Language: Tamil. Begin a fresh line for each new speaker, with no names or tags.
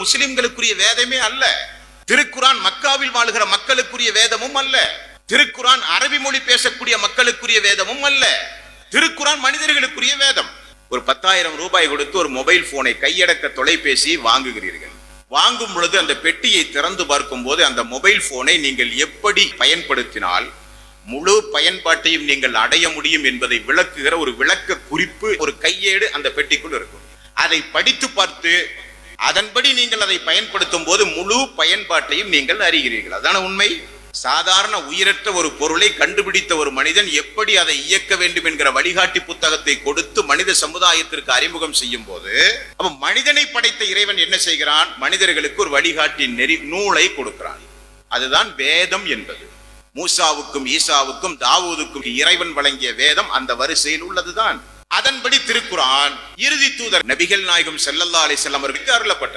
முஸ்லிம்களுக்குரிய வேதமே அல்ல. திருக்குரான் மக்காவில் வாழுகிற மக்களுக்குரிய வேதமும் அல்ல. திருக்குரான் அரபி மொழி பேசக்கூடிய மக்களுக்குரிய வேதமும் அல்ல. திருக்குரான் மனிதர்களுக்குரிய வேதம். ஒரு 10,000 ரூபாய் கொடுத்து ஒரு மொபைல் போனை, கையடக்க தொலைபேசி வாங்குகிறீர்கள். வாங்கும் பொழுது அந்த பெட்டியை திறந்து பார்க்கும் போது அந்த மொபைல் போனை நீங்கள் எப்படி பயன்படுத்தினால் முழு பயன்பாட்டையும் நீங்கள் அடைய முடியும் என்பதை விளக்குகிற ஒரு விளக்க குறிப்பு, ஒரு கையேடு அந்த பெட்டிக்குள் இருக்கும். அதை படித்து பார்த்து அதன்படி நீங்கள் அதை பயன்படுத்தும் போது முழு பயன்பாட்டையும் நீங்கள் அறிகிறீர்கள். அதான உண்மை. சாதாரண உயிரற்ற ஒரு பொருளை கண்டுபிடித்த ஒரு மனிதன் எப்படி அதை இயக்க வேண்டும் என்கிற வழிகாட்டி புத்தகத்தை கொடுத்து மனித சமுதாயத்திற்கு அறிமுகம் செய்யும் போது, அப்ப மனிதனை படைத்த இறைவன் என்ன செய்கிறான்? மனிதர்களுக்கு ஒரு வழிகாட்டி நூலை கொடுக்கிறான். அதுதான் வேதம் என்பது. மூசாவுக்கும் ஈசாவுக்கும் தாவூதுக்கும் இறைவன் வழங்கிய வேதம் அந்த வரிசையில் உள்ளதுதான். அதன்படி திருக்குரான் இறுதி தூதர் நபிகள் நாயகம் ஸல்லல்லாஹு அலைஹி வஸல்லம் அவர்களுக்கு அருளப்பட்டது.